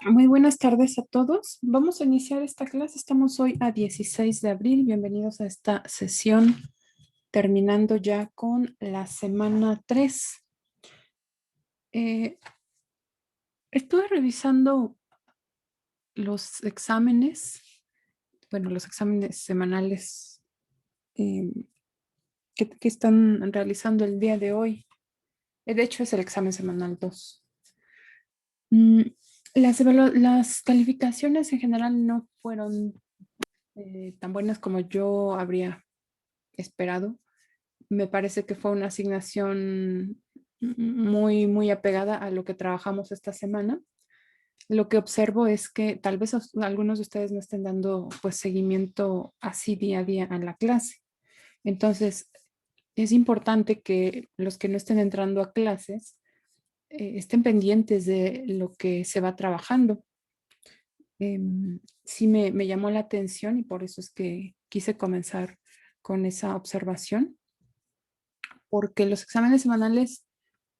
Muy buenas tardes a todos. Vamos a iniciar esta clase. Estamos hoy a 16 de abril. Bienvenidos a esta sesión, terminando ya con la semana 3. Estuve revisando los exámenes, bueno, los exámenes semanales eh, que están realizando el día de hoy. De hecho, es el examen semanal 2. Mm, las calificaciones en general no fueron tan buenas como yo habría esperado. Me parece que fue una asignación muy apegada a lo que trabajamos esta semana. Lo que observo es que tal vez algunos de ustedes no estén dando pues seguimiento así día a día a la clase. Entonces, es importante que los que no estén entrando a clases estén pendientes de lo que se va trabajando. Sí me llamó la atención y por eso es que quise comenzar con esa observación, porque los exámenes semanales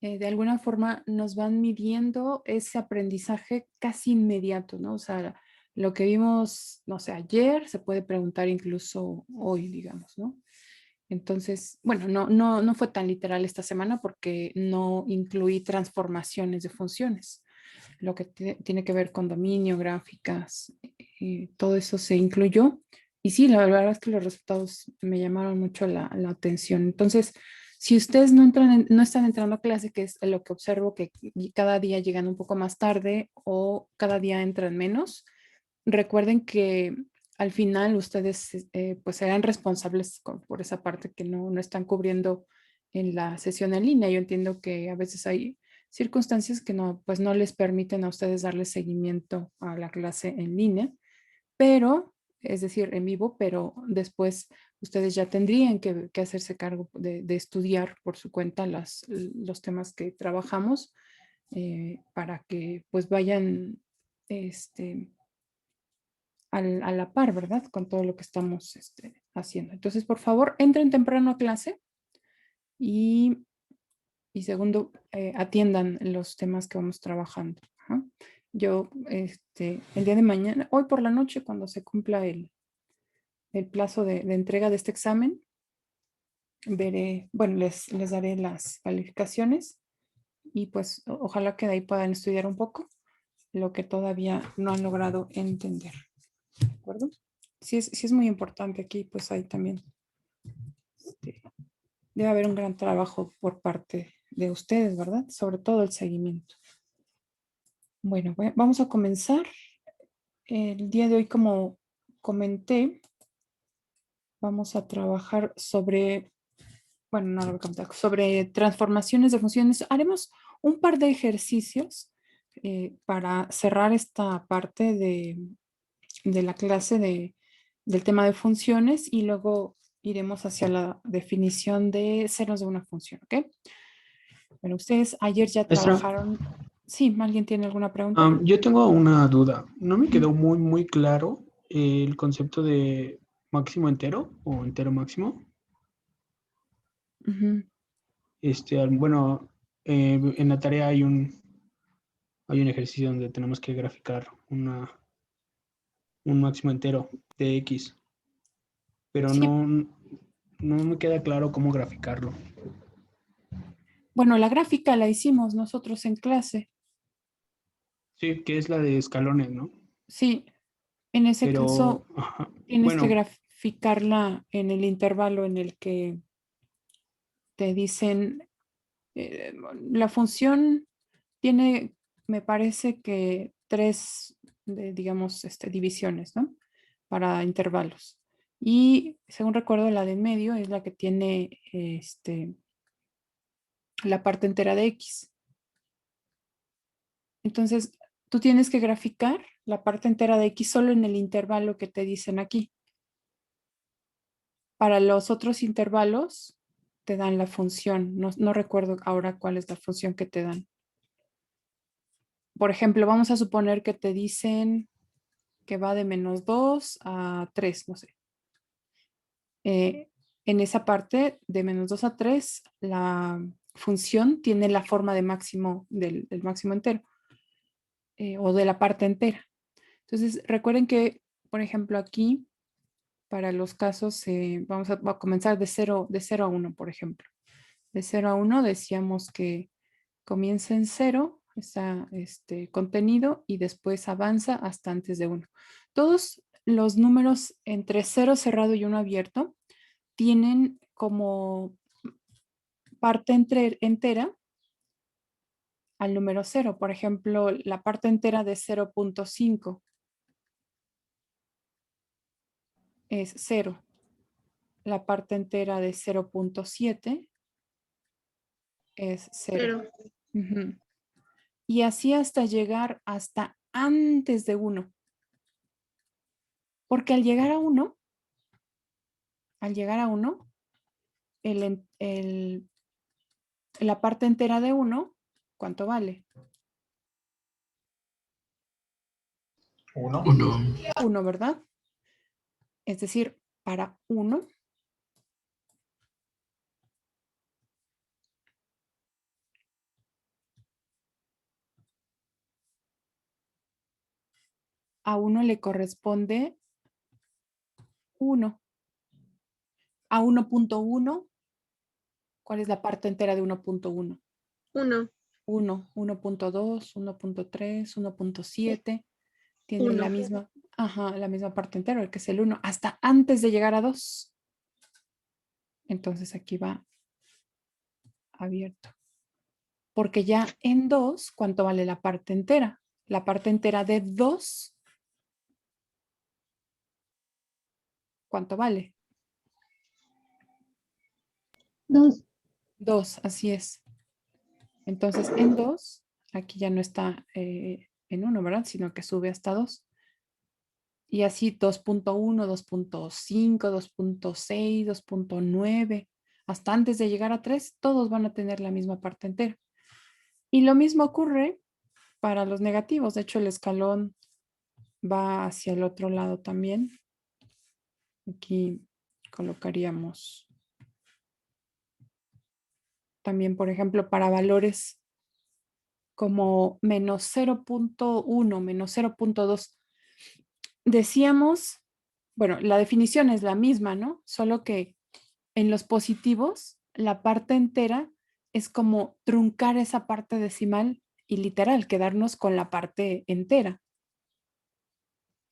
de alguna forma nos van midiendo ese aprendizaje casi inmediato, ¿no? O sea, lo que vimos, no sé, ayer se puede preguntar incluso hoy, digamos, ¿no? Entonces, bueno, no fue tan literal esta semana porque no incluí transformaciones de funciones. Lo que tiene que ver con dominio, gráficas, todo eso se incluyó. Y sí, la verdad es que los resultados me llamaron mucho la atención. Entonces, si ustedes no están entrando a clase, que es lo que observo que cada día llegan un poco más tarde o cada día entran menos, recuerden que al final ustedes pues serán responsables por esa parte que no están cubriendo en la sesión en línea. Yo entiendo que a veces hay circunstancias que no, pues no les permiten a ustedes darle seguimiento a la clase en línea, pero, es decir, en vivo, pero después ustedes ya tendrían que hacerse cargo de estudiar por su cuenta los temas que trabajamos para que pues vayan este, a la par, ¿verdad? Con todo lo que estamos haciendo. Entonces, por favor, entren temprano a clase y, y segundo, atiendan los temas que vamos trabajando. Ajá. Yo, el día de mañana, hoy por la noche, cuando se cumpla el plazo de entrega de este examen, veré, bueno, les daré las calificaciones y pues ojalá que de ahí puedan estudiar un poco lo que todavía no han logrado entender. ¿De acuerdo? Sí es muy importante aquí, pues hay también, este, debe haber un gran trabajo por parte de ustedes, ¿verdad? Sobre todo el seguimiento. Bueno, vamos a comenzar. El día de hoy, como comenté, vamos a trabajar sobre, bueno, no lo voy a comentar, sobre transformaciones de funciones. Haremos un par de ejercicios para cerrar esta parte de la clase del tema de funciones y luego iremos hacia la definición de senos de una función, ¿ok? Bueno, ustedes ayer ya Maestra, trabajaron. Sí, ¿alguien tiene alguna pregunta? yo tengo una duda. No me Ujú, quedó muy claro el concepto de máximo entero o entero máximo. ujú. Bueno, en la tarea hay un ejercicio donde tenemos que graficar un máximo entero de X, pero Sí, no me queda claro cómo graficarlo. bueno, la gráfica la hicimos nosotros en clase. Sí, que es la de escalones, ¿no? Sí, en ese Pero, caso ajá, tienes que bueno, graficarla en el intervalo en el que te dicen, la función tiene, me parece que tres, digamos, divisiones, ¿no? Para intervalos. Y según recuerdo, la de en medio es la que tiene la parte entera de X. Entonces, tú tienes que graficar la parte entera de X solo en el intervalo que te dicen aquí. Para los otros intervalos, te dan la función. No recuerdo ahora cuál es la función que te dan. Por ejemplo, vamos a suponer que te dicen que va de -2 a 3, no sé. Eh, en esa parte de -2 a 3, la función tiene la forma de máximo del máximo entero. o de la parte entera. Entonces, recuerden que, por ejemplo, aquí, para los casos, vamos a comenzar de 0 a 1, por ejemplo. De 0 a 1 decíamos que comienza en 0, está contenido, y después avanza hasta antes de 1. Todos los números entre 0 cerrado y 1 abierto tienen como parte entera al número 0. Por ejemplo, la parte entera de 0.5 es 0. La parte entera de 0.7 es 0. Pero, Ujú. Y así hasta llegar hasta antes de 1. Porque al llegar a 1, la parte entera de 1, ¿cuánto vale? 1. 1, ¿verdad? Es decir, para 1, a 1 le corresponde 1. A 1.1, ¿cuál es la parte entera de 1.1? 1. 1, 1.2, 1.3, 1.7. Tiene 1. la misma parte entera, que es el 1, hasta antes de llegar a 2. Entonces aquí va abierto. Porque ya en 2, ¿cuánto vale la parte entera? La parte entera de 2, ¿cuánto vale? 2. 2, así es. Entonces en 2, aquí ya no está en 1, ¿verdad? Sino que sube hasta 2. Y así 2.1, 2.5, 2.6, 2.9, hasta antes de llegar a 3, todos van a tener la misma parte entera. Y lo mismo ocurre para los negativos. De hecho, el escalón va hacia el otro lado también. Aquí colocaríamos también, por ejemplo, para valores como menos 0.1, menos 0.2. Decíamos, bueno, la definición es la misma, ¿no? Solo que en los positivos, la parte entera es como truncar esa parte decimal y literal, quedarnos con la parte entera.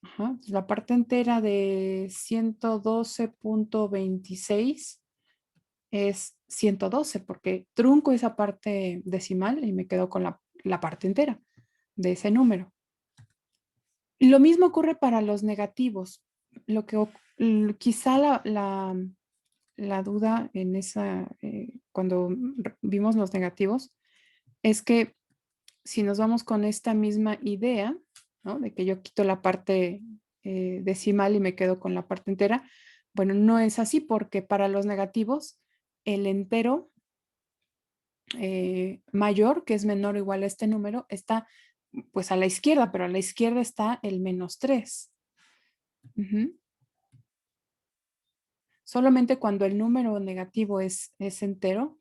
Ajá. La parte entera de 112.26 es 112 porque trunco esa parte decimal y me quedo con la parte entera de ese número. Lo mismo ocurre para los negativos. Lo que quizá la duda en cuando vimos los negativos, es que si nos vamos con esta misma idea, ¿no? De que yo quito la parte decimal y me quedo con la parte entera, bueno, no es así porque para los negativos el entero mayor, que es menor o igual a este número, está pues a la izquierda, pero a la izquierda está el menos 3. Ujú. Solamente cuando el número negativo es entero,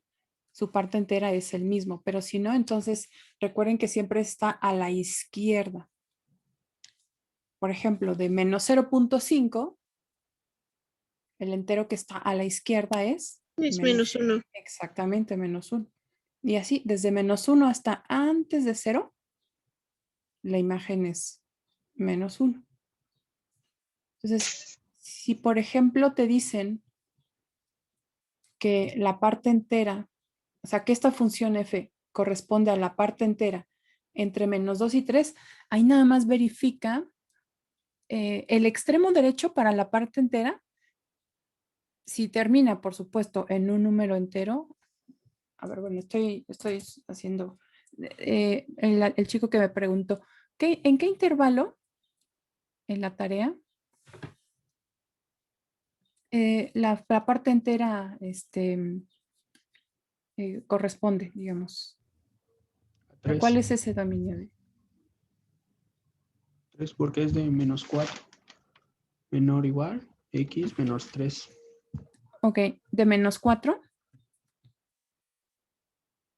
su parte entera es el mismo, pero si no, entonces recuerden que siempre está a la izquierda. Por ejemplo, de menos 0.5, el entero que está a la izquierda es menos 1. exactamente menos 1. Y así, desde menos 1 hasta antes de 0, la imagen es menos 1. Entonces, si por ejemplo te dicen que la parte entera, o sea, que esta función f corresponde a la parte entera entre menos 2 y 3, ahí nada más verifica el extremo derecho para la parte entera. Si termina, por supuesto, en un número entero, a ver, bueno, estoy haciendo, el chico que me preguntó, ¿en qué intervalo en la tarea la parte entera corresponde, digamos? ¿Pero cuál 3. es ese dominio? 3 porque es de menos 4. Menor o igual, x menos 3. Ok, de menos 4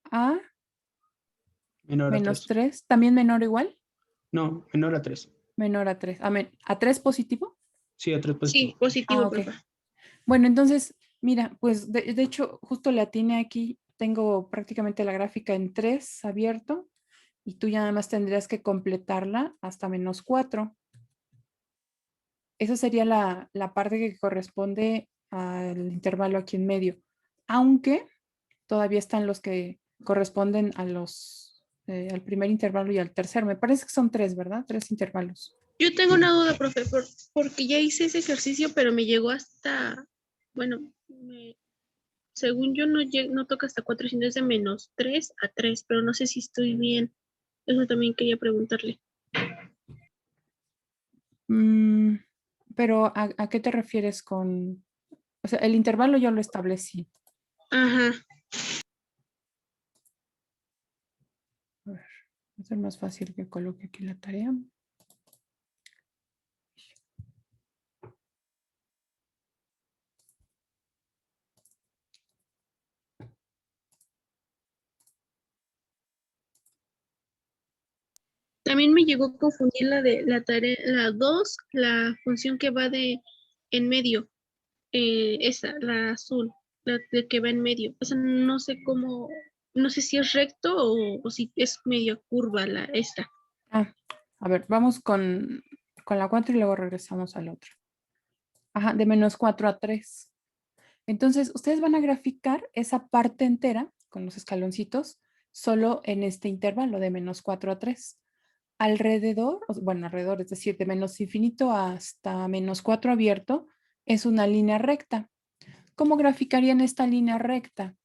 a Menor a menos 3. 3, ¿también menor o igual? No, menor a 3. Menor a 3. ¿A 3 positivo? Sí, a 3 positivo. Sí, positivo, Ok. profe. Bueno, entonces, mira, pues de hecho, justo le atiné aquí. Tengo prácticamente la gráfica en 3 abierto y tú ya nada más tendrías que completarla hasta -4. Esa sería la parte que corresponde al intervalo aquí en medio. Aunque todavía están los que corresponden a al primer intervalo y al tercero. Me parece que son 3, ¿verdad? 3 intervalos. Yo tengo una duda, profe, porque ya hice ese ejercicio, pero me llegó hasta, bueno, según yo no toca hasta 4, sino es de -3 a 3, pero no sé si estoy bien. Eso también quería preguntarle. Mm, pero ¿a qué te refieres con...? O sea, el intervalo yo lo establecí. Ajá. A ver, va a ser más fácil que coloque aquí la tarea. También me llegó a confundir la de la tarea, la 2, la función que va en medio, esa, la azul, la de que va en medio. O sea, no sé cómo, no sé si es recto o si es medio curva esta. Ah, a ver, vamos con la 4 y luego regresamos al otro. Ajá, de -4 a 3. Entonces, ustedes van a graficar esa parte entera con los escaloncitos solo en este intervalo de -4 a 3. Alrededor, bueno, alrededor, es decir, de -infinito hasta -4 abierto, es una línea recta. ¿Cómo graficarían esta línea recta?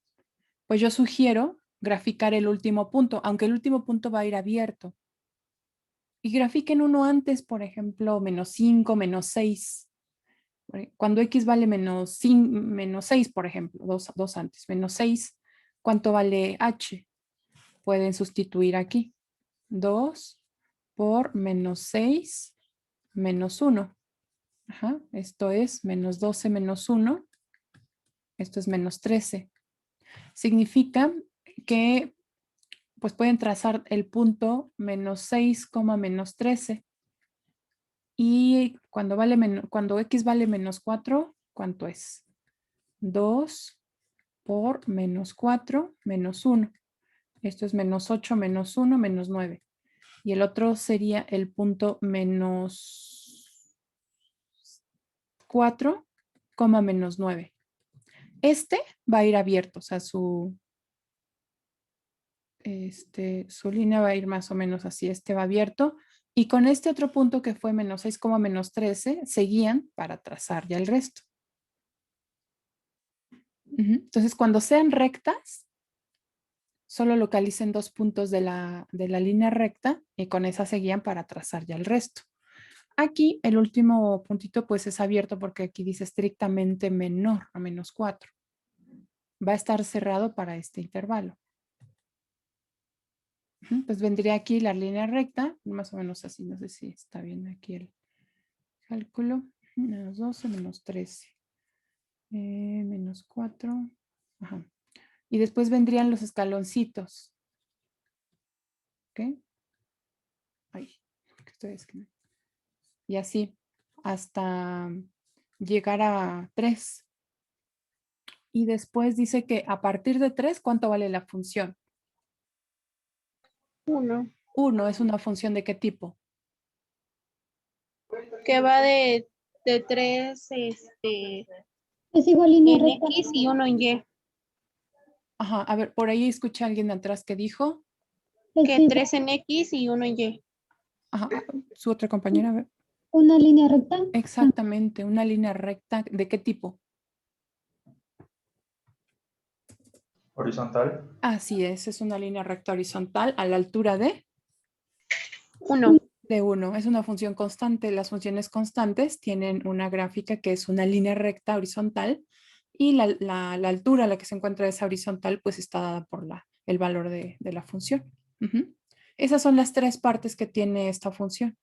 Pues yo sugiero graficar el último punto, aunque el último punto va a ir abierto. Y grafiquen uno antes, por ejemplo, -5, -6. Cuando x vale -6, por ejemplo, dos antes, -6, ¿cuánto vale h? Pueden sustituir aquí. 2 por -6 -1. Ajá, esto es -12 -1. Esto es -13. Significa que pues pueden trazar el punto -6, -13. Y cuando x vale -4, ¿cuánto es? 2 por -4 -1. Esto es -8 -1 -9. Y el otro sería el punto -4, -9. Este va a ir abierto, o sea, su línea va a ir más o menos así. Este va abierto. Y con este otro punto que fue -6, -13, seguían para trazar ya el resto. Entonces, cuando sean rectas, solo localicen 2 puntos de la línea recta y con esa seguían para trazar ya el resto. Aquí el último puntito pues es abierto porque aquí dice estrictamente menor a -4. Va a estar cerrado para este intervalo. Pues vendría aquí la línea recta, más o menos así, no sé si está bien aquí el cálculo. -12, -13, -4. Ajá. Y después vendrían los escaloncitos. ¿Ok? Ay, ¿qué estoy escribiendo? Y así hasta llegar a 3. Y después dice que a partir de 3, ¿cuánto vale la función? 1, 1 es una función de qué tipo. que va de 3 Es igual línea en recta. X y 1 en Y. Ajá, a ver, por ahí escuché a alguien atrás que dijo. Es Que igual 3 en X y 1 en Y. Ajá, su otra compañera, a ver. una línea recta. Exactamente, una línea recta, ¿de qué tipo? Horizontal. Así es una línea recta horizontal a la altura de 1. 1. Es una función constante. Las funciones constantes tienen una gráfica que es una línea recta horizontal y la altura a la que se encuentra esa horizontal pues está dada por el valor de la función. Esas son las 3 partes que tiene esta función.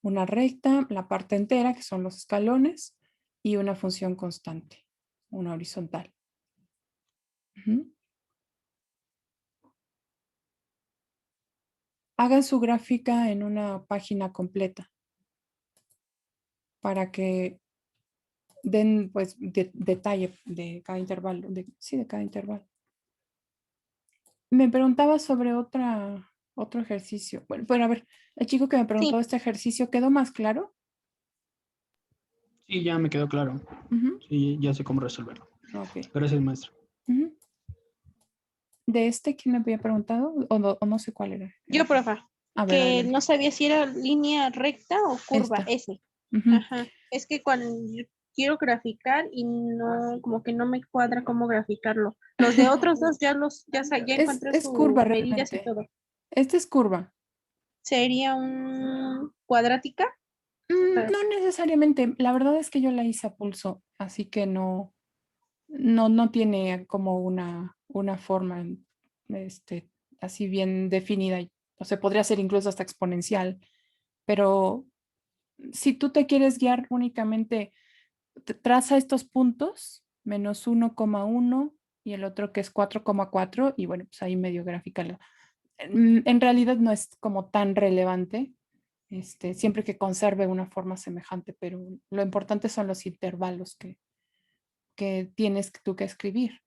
Una recta, la parte entera, que son los escalones, y una función constante, una horizontal. hagan su gráfica en una página completa para que den pues detalle de cada intervalo, sí, de cada intervalo. Me preguntaba sobre otro ejercicio. Bueno, a ver, el chico que me preguntó este ejercicio, ¿quedó más claro? Sí, ya me quedó claro. Ujú. Sí, ya sé cómo resolverlo. Ok. Gracias, maestro. Ujú. ¿De este quién me había preguntado? O no sé cuál era. Yo, profa, A ver, que adelante. no sabía si era línea recta o curva, Esta. ese. Ujú. Ajá. Es que cuando yo quiero graficar y no, como que no me cuadra cómo graficarlo. Los de otros dos ya encontré Es curva sus medidas y realmente. todo. Esta es curva. Sería un cuadrática. No necesariamente. La verdad es que yo la hice a pulso, así que no tiene como una forma así bien definida. O sea, podría ser incluso hasta exponencial. Pero si tú te quieres guiar únicamente, traza estos puntos, menos 1,1 y el otro que es 4,4 y bueno, pues ahí medio gráfica. En realidad no es como tan relevante, siempre que conserve una forma semejante, pero lo importante son los intervalos que tienes tú que escribir.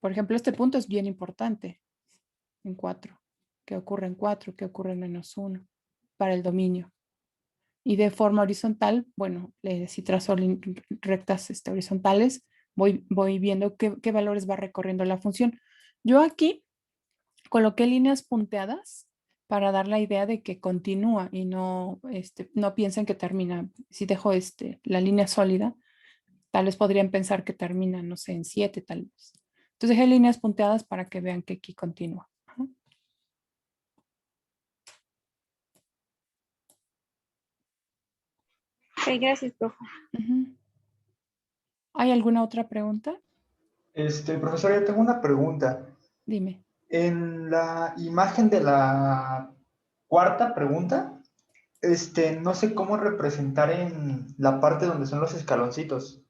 Por ejemplo, este punto es bien importante en 4. ¿Qué ocurre en 4? ¿Qué ocurre en -1? Para el dominio. Y de forma horizontal, bueno, si trazo rectas horizontales, voy viendo qué valores va recorriendo la función. Yo aquí coloqué líneas punteadas para dar la idea de que continúa y no piensen que termina. Si dejo la línea sólida, tal vez podrían pensar que termina, no sé, en 7 tal vez. Entonces dejé líneas punteadas para que vean que aquí continúa. Ajá. Ok, gracias, profe. Ujú. ¿Hay alguna otra pregunta? Profesor, yo tengo una pregunta. Dime. En la imagen de la cuarta pregunta, no sé cómo representar en la parte donde son los escaloncitos.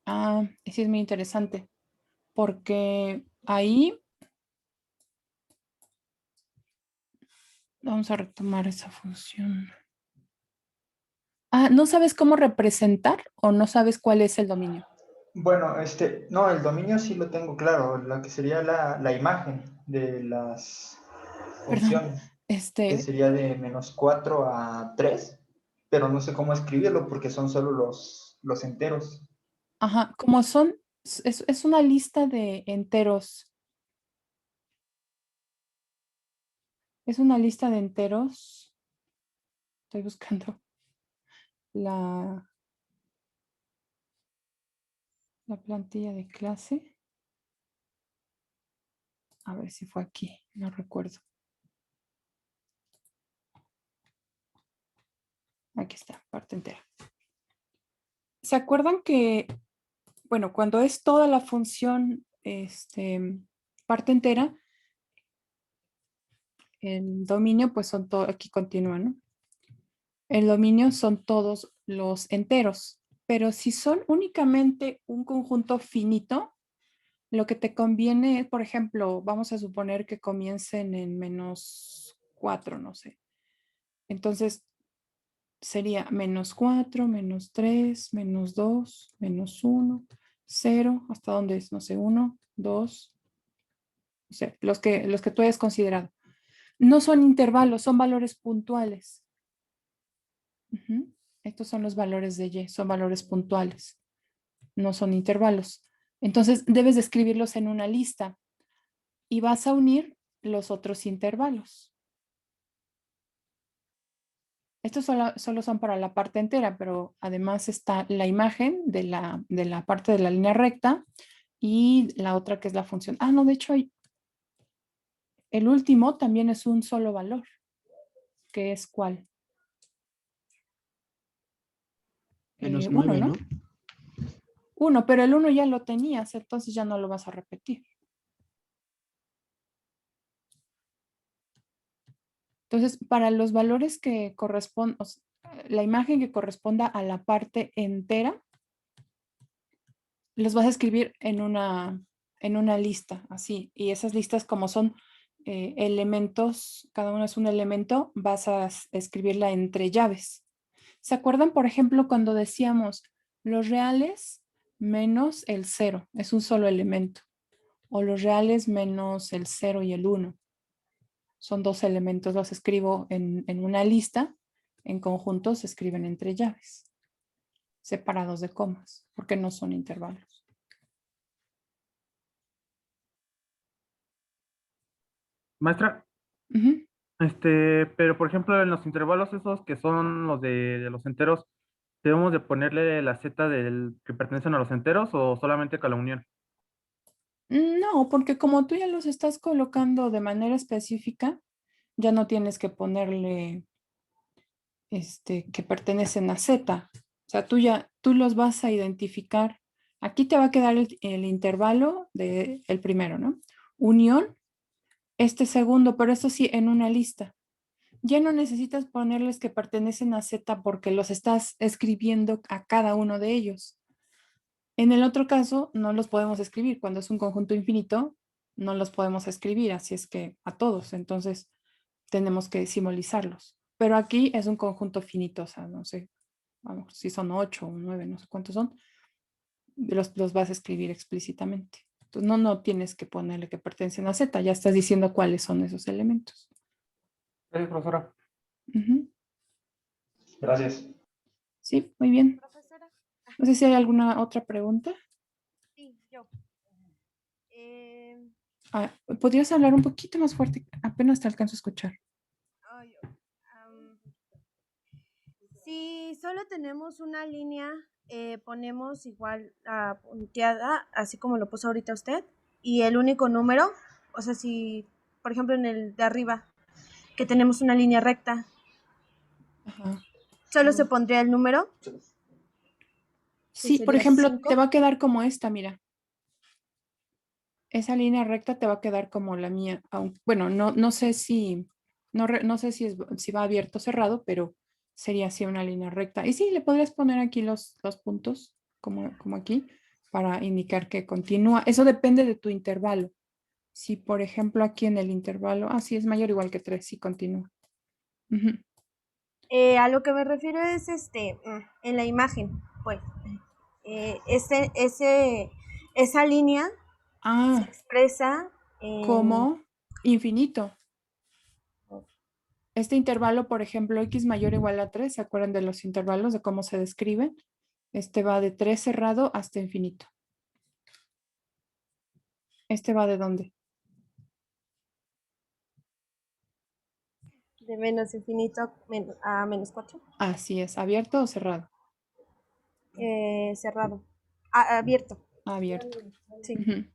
Ah, sí es muy interesante, porque ahí vamos a retomar esa función. Ah, ¿no sabes cómo representar o no sabes cuál es el dominio? Bueno, no, el dominio sí lo tengo claro, la que sería la imagen de las Perdón, funciones, que este, sería de -4 a 3, pero no sé cómo escribirlo porque son solo los enteros. ajá, como es una lista de enteros. Es una lista de enteros. Estoy buscando la, la plantilla de clase. A ver si fue aquí, no recuerdo. Aquí está, parte entera. ¿Se acuerdan que, bueno, cuando es toda la función parte entera, el dominio, pues son todo, aquí continúa, ¿no? El dominio son todos los enteros, pero si son únicamente un conjunto finito, lo que te conviene es, por ejemplo, vamos a suponer que comiencen en -4, no sé. Entonces sería -4, -3, -2, -1, 0, ¿hasta dónde es? No sé, 1, 2, o sea, los que tú hayas considerado. No son intervalos, son valores puntuales. Ujú. Estos son los valores de Y, son valores puntuales, no son intervalos. Entonces debes de escribirlos en una lista y vas a unir los otros intervalos. Estos solo son para la parte entera, pero además está la imagen de la parte de la línea recta y la otra que es la función. Ah, no, de hecho el último también es un solo valor, que es ¿cuál? -9, 1, ¿no? ¿no? 1, pero el 1 ya lo tenías, entonces ya no lo vas a repetir. Entonces, para los valores que corresponden, la imagen que corresponda a la parte entera, los vas a escribir en una lista, así. Y esas listas, como son elementos, cada uno es un elemento, vas a escribirla entre llaves. ¿Se acuerdan, por ejemplo, cuando decíamos los reales menos el 0? Es un solo elemento. O los reales menos el 0 y el 1. Son dos elementos, los escribo en una lista. En conjunto se escriben entre llaves, separados de comas, porque no son intervalos. Maestra, Ujú. pero por ejemplo, en los intervalos esos que son los de los enteros, ¿debemos de ponerle la Z del que pertenecen a los enteros o solamente con la unión? No, porque como tú ya los estás colocando de manera específica, ya no tienes que ponerle que pertenecen a Z. O sea, tú los vas a identificar. Aquí te va a quedar el intervalo del primero, ¿no? Unión, este segundo, pero esto sí en una lista. Ya no necesitas ponerles que pertenecen a Z porque los estás escribiendo a cada uno de ellos. En el otro caso, no los podemos escribir. Cuando es un conjunto infinito, no los podemos escribir, así es que a todos. Entonces, tenemos que simbolizarlos. Pero aquí es un conjunto finito, o sea, no sé, vamos, si son 8 o 9, no sé cuántos son, los vas a escribir explícitamente. Entonces, no tienes que ponerle que pertenecen a Z, ya estás diciendo cuáles son esos elementos. Gracias, profesora. Ujú. Gracias. Sí, muy bien. Profesora, No sé si hay alguna otra pregunta. sí, yo. ¿Podrías hablar un poquito más fuerte? Apenas te alcanzo a escuchar. Ay, si solo tenemos una línea, ponemos igual la punteada, así como lo puso ahorita usted, y el único número, o sea, si, por ejemplo, en el de arriba, que tenemos una línea recta, Ajá. solo se pondría el número. Sí, por sería ejemplo, 5. te va a quedar como esta, mira. Esa línea recta te va a quedar como la mía. Bueno, no sé si, no sé si va abierto o cerrado, pero sería así una línea recta. Y sí, le podrías poner aquí los puntos, como aquí, para indicar que continúa. Eso depende de tu intervalo. Si, por ejemplo, aquí en el intervalo, sí es mayor o igual que 3, sí continúa. Ujú. A lo que me refiero es en la imagen, pues. Esa línea se expresa en... Como infinito. Este intervalo, por ejemplo, x mayor o igual a 3, ¿se acuerdan de los intervalos, de cómo se describen? Este va de 3 cerrado hasta infinito. ¿Este va de dónde? De menos infinito a menos 4. Así es, ¿abierto o cerrado? Cerrado. Abierto. Abierto. Sí. Ujú.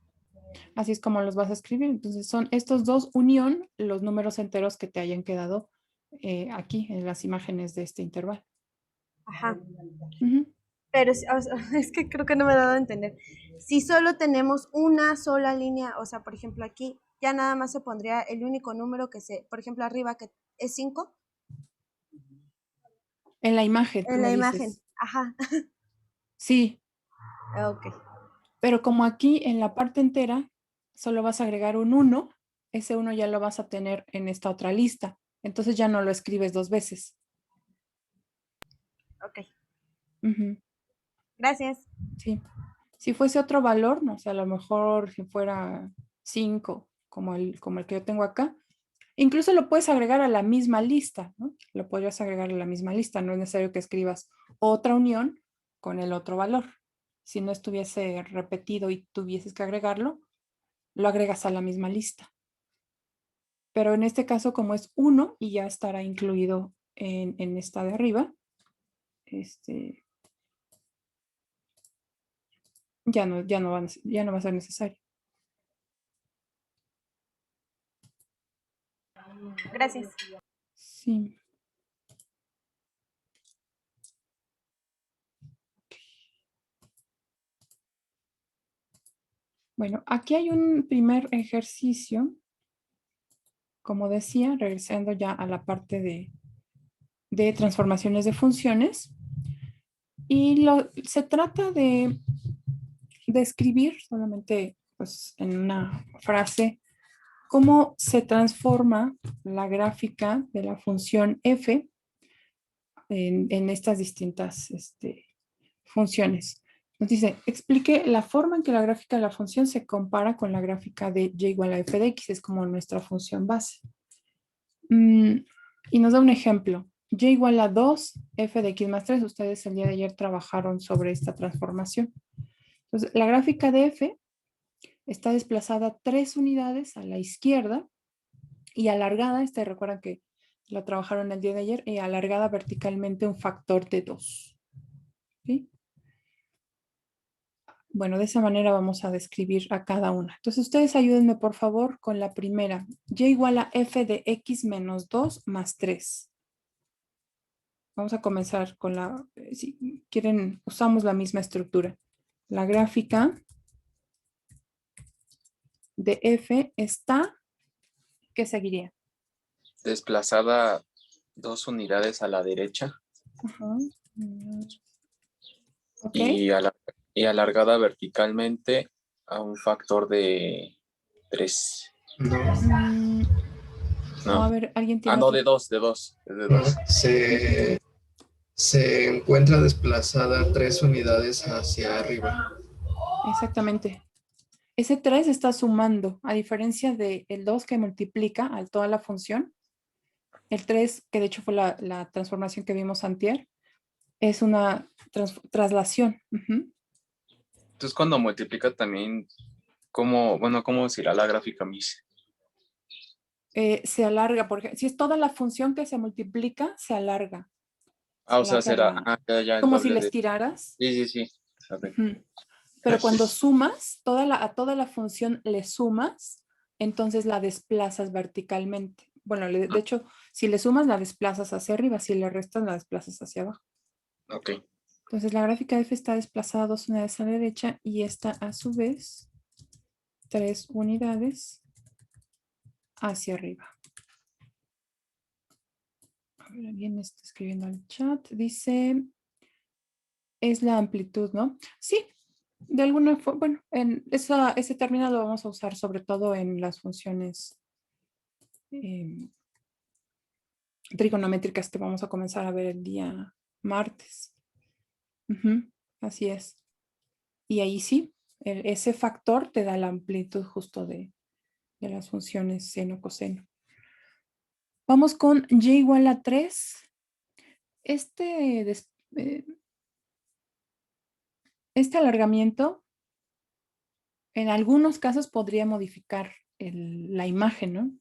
Así es como los vas a escribir. Entonces son estos dos unión los números enteros que te hayan quedado aquí en las imágenes de este intervalo. Ajá. Ujú. Pero es que creo que no me he dado a entender. Si solo tenemos una sola línea, o sea, por ejemplo aquí, ya nada más se pondría el único número por ejemplo arriba que es 5. En la imagen, tú En la me imagen. dices. Ajá. Sí, Ok. pero como aquí en la parte entera solo vas a agregar un 1, ese 1 ya lo vas a tener en esta otra lista. Entonces ya no lo escribes dos veces. Ok. Ujú. Gracias. Sí. Si fuese otro valor, no sé, a lo mejor si fuera 5, como el que yo tengo acá, incluso lo puedes agregar a la misma lista, ¿no? Lo podrías agregar a la misma lista, no es necesario que escribas otra unión con el otro valor. Si no estuviese repetido y tuvieses que agregarlo, lo agregas a la misma lista. Pero en este caso, como es 1 y ya estará incluido en esta de arriba, ya no va a ser necesario. Gracias. Sí. Bueno, aquí hay un primer ejercicio, como decía, regresando ya a la parte de transformaciones de funciones. Y se trata de escribir solamente pues, en una frase cómo se transforma la gráfica de la función f en estas distintas funciones. Nos dice, explique la forma en que la gráfica de la función se compara con la gráfica de y igual a f de x, es como nuestra función base. Y nos da un ejemplo. Y igual a 2, f de x más 3. Ustedes el día de ayer trabajaron sobre esta transformación. Entonces, la gráfica de f está desplazada 3 unidades a la izquierda y alargada, recuerdan que la trabajaron el día de ayer, y alargada verticalmente un factor de 2. ¿Sí? Bueno, de esa manera vamos a describir a cada una. Entonces, ustedes ayúdenme, por favor, con la primera. Y igual a f de x menos 2 más 3. Vamos a comenzar con si quieren, usamos la misma estructura. La gráfica de f está, ¿qué seguiría? Desplazada 2 unidades a la derecha. Ajá. Ok. Y alargada verticalmente a un factor de 3. No, a ver, alguien tiene no, otro? de 2, de 2. Se encuentra desplazada 3 unidades hacia arriba. Exactamente. Ese 3 está sumando, a diferencia del 2 que multiplica a toda la función. El 3, que de hecho fue la transformación que vimos antier, es una traslación. Entonces, cuando multiplica también, ¿cómo será la gráfica, Miss? Se alarga, porque si es toda la función que se multiplica, se alarga. O sea, será ya el como si doble le de... estiraras. Sí. Pero cuando sumas, a toda la función le sumas, entonces la desplazas verticalmente. Bueno, de hecho, si le sumas, la desplazas hacia arriba. Si le restas, la desplazas hacia abajo. Ok. Entonces, la gráfica F está desplazada 2 unidades a la derecha y esta, a su vez, 3 unidades hacia arriba. A ver, alguien está escribiendo al chat. Dice, es la amplitud, ¿no? Sí, de alguna forma, bueno, ese término lo vamos a usar sobre todo en las funciones trigonométricas que vamos a comenzar a ver el día martes. Así es. Y ahí sí, ese factor te da la amplitud justo de las funciones seno, coseno. Vamos con y igual a 3. Este alargamiento en algunos casos podría modificar la imagen, ¿no?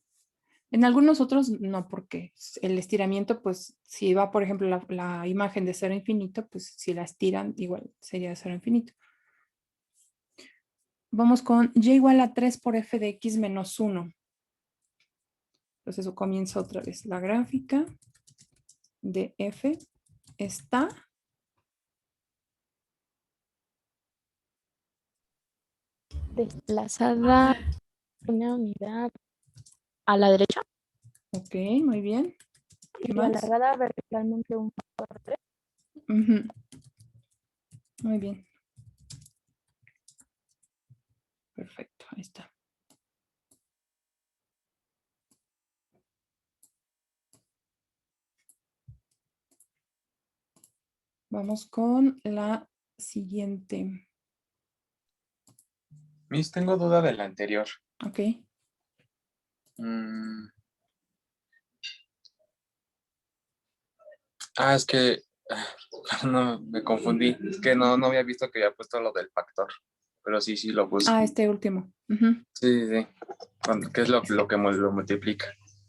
En algunos otros no, porque el estiramiento, pues si va, por ejemplo, la imagen de 0 a infinito, pues si la estiran, igual sería de 0 a infinito. Vamos con y igual a 3 por f de x menos 1. Entonces eso comienza otra vez. La gráfica de f está desplazada una unidad a la derecha. Ok, muy bien. ¿Qué y más? alargada verticalmente un factor 3. Muy bien. Perfecto, ahí está. Vamos con la siguiente. Miss, tengo duda de la anterior. Ok. Es que no me confundí. Es que no había visto que había puesto lo del factor. Pero sí lo puse. Este último. Sí. ¿Qué es lo que lo multiplica?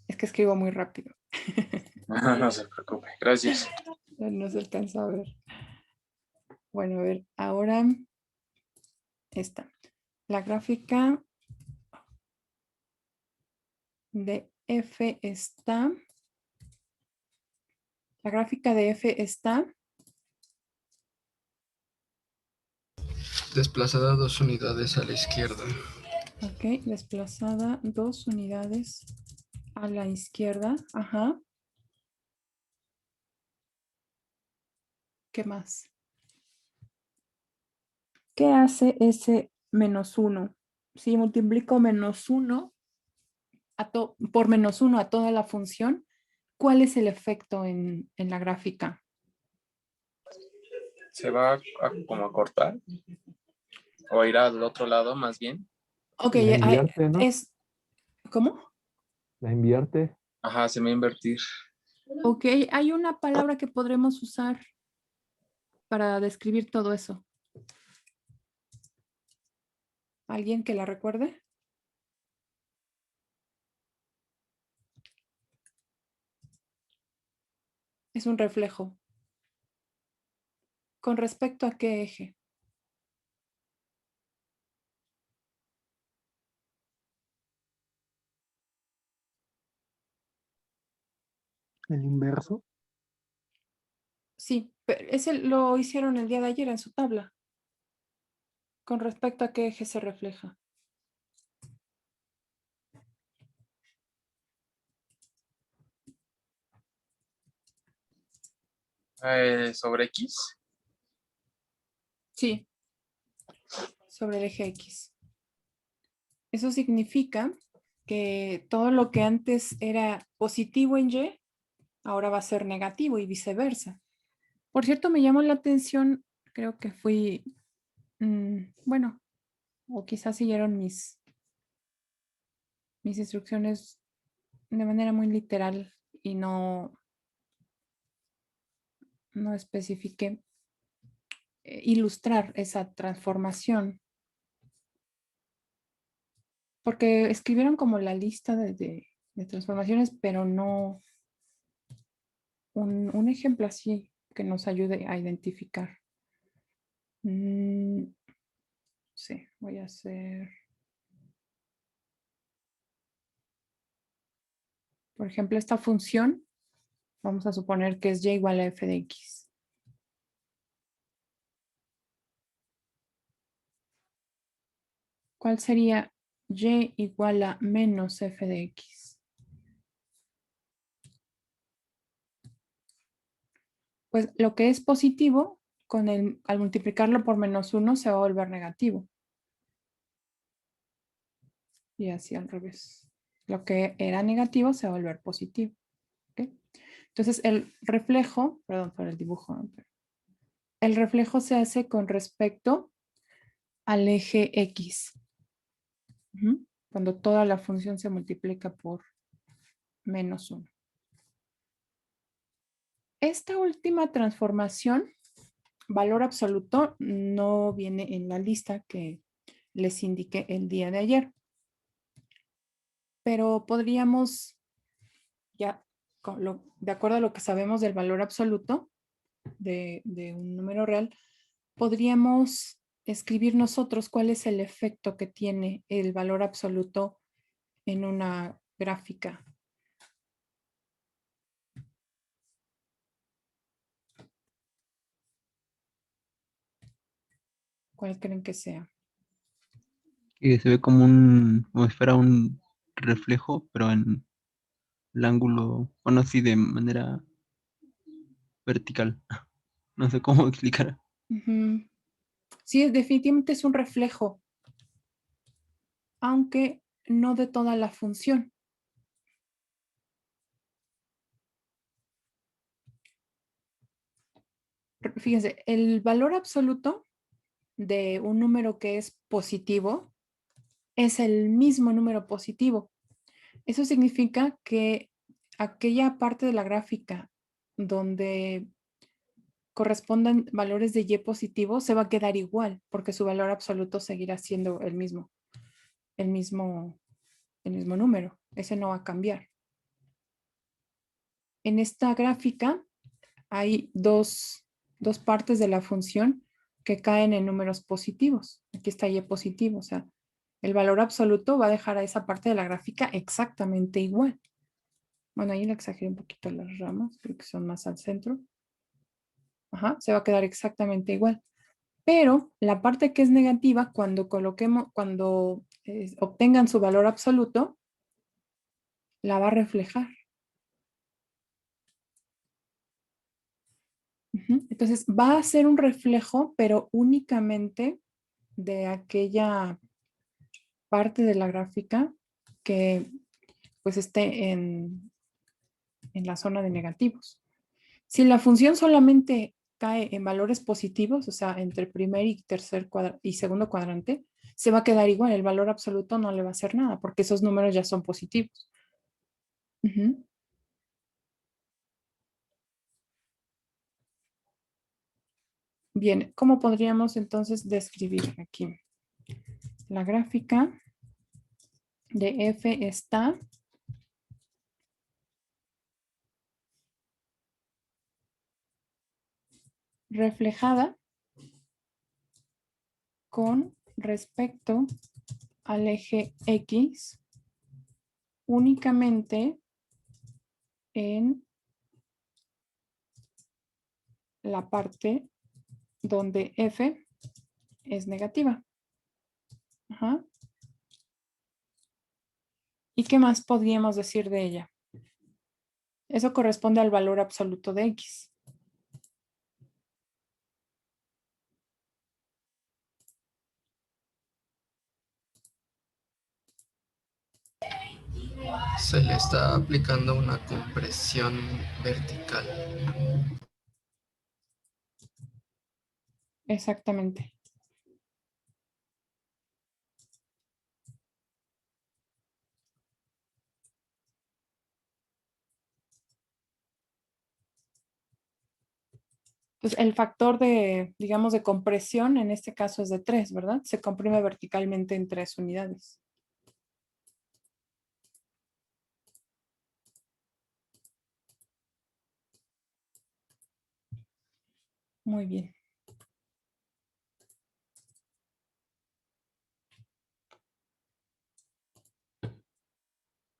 Es que escribo muy rápido. No se preocupe. Gracias. No se alcanza a ver. Bueno, a ver, ahora esta. La gráfica de F está. La gráfica de F está. Desplazada 2 unidades a la izquierda. Ok, desplazada 2 unidades a la izquierda. Ajá. ¿Qué más? ¿Qué hace ese menos 1? Si multiplico menos 1 por -1 a toda la función, ¿cuál es el efecto en la gráfica? ¿Se va a como a cortar? ¿O ir al otro lado más bien? Ok, La invierte, ¿no? ¿Cómo? La invierte. Ajá, se me va a invertir. Ok, hay una palabra que podremos usar para describir todo eso. ¿Alguien que la recuerde? Es un reflejo. ¿Con respecto a qué eje? El inverso. Sí, pero ese lo hicieron el día de ayer en su tabla. ¿Con respecto a qué eje se refleja? ¿Sobre X? Sí, sobre el eje X. Eso significa que todo lo que antes era positivo en Y, ahora va a ser negativo y viceversa. Por cierto, me llamó la atención, creo que fui, bueno, o quizás siguieron mis instrucciones de manera muy literal y no especifiqué ilustrar esa transformación. Porque escribieron como la lista de transformaciones, pero no un ejemplo así que nos ayude a identificar. Sí, voy a hacer, por ejemplo, esta función. Vamos a suponer que es y igual a f de x. ¿Cuál sería y igual a menos f de x? Pues lo que es positivo, al multiplicarlo por -1 se va a volver negativo. Y así al revés. Lo que era negativo se va a volver positivo. ¿Okay? Entonces el reflejo, perdón por el dibujo, ¿no? El reflejo se hace con respecto al eje X. Cuando toda la función se multiplica por -1. Esta última transformación, valor absoluto, no viene en la lista que les indiqué el día de ayer. Pero podríamos, ya de acuerdo a lo que sabemos del valor absoluto de un número real, podríamos escribir nosotros cuál es el efecto que tiene el valor absoluto en una gráfica. ¿Cuál creen que sea? Que se ve como como si fuera un reflejo, pero en el ángulo, bueno, así de manera vertical. No sé cómo explicar. Sí, definitivamente es un reflejo, aunque no de toda la función. Fíjense, el valor absoluto de un número que es positivo es el mismo número positivo. Eso significa que aquella parte de la gráfica donde correspondan valores de y positivo se va a quedar igual porque su valor absoluto seguirá siendo el mismo número. Ese no va a cambiar. En esta gráfica hay dos partes de la función que caen en números positivos. Aquí está y positivo, o sea, el valor absoluto va a dejar a esa parte de la gráfica exactamente igual. Bueno, ahí le exageré un poquito las ramas, creo que son más al centro. Ajá, se va a quedar exactamente igual. Pero la parte que es negativa, cuando obtengan su valor absoluto, la va a reflejar. Entonces va a ser un reflejo, pero únicamente de aquella parte de la gráfica que pues esté en la zona de negativos. Si la función solamente cae en valores positivos, o sea, entre primer y segundo cuadrante, se va a quedar igual. El valor absoluto no le va a hacer nada porque esos números ya son positivos. Ujú. Bien, ¿cómo podríamos entonces describir aquí? La gráfica de F está reflejada con respecto al eje X únicamente en la parte donde F es negativa. Ajá. ¿Y qué más podríamos decir de ella? Eso corresponde al valor absoluto de X. Se le está aplicando una compresión vertical. Exactamente. Entonces, el factor de, digamos, de compresión en este caso es de 3, ¿verdad? Se comprime verticalmente en 3 unidades. Muy bien.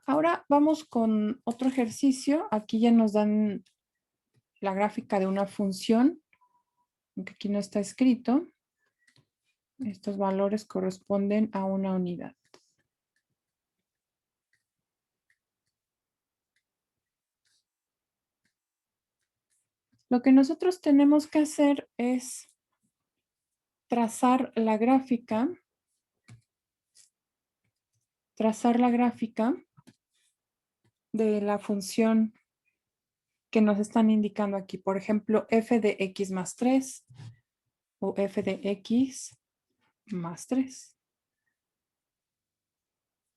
Ahora vamos con otro ejercicio. Aquí ya nos dan la gráfica de una función, aunque aquí no está escrito. Estos valores corresponden a una unidad. Lo que nosotros tenemos que hacer es trazar la gráfica de la función que nos están indicando aquí. Por ejemplo, f de x más 3 o f de x más 3.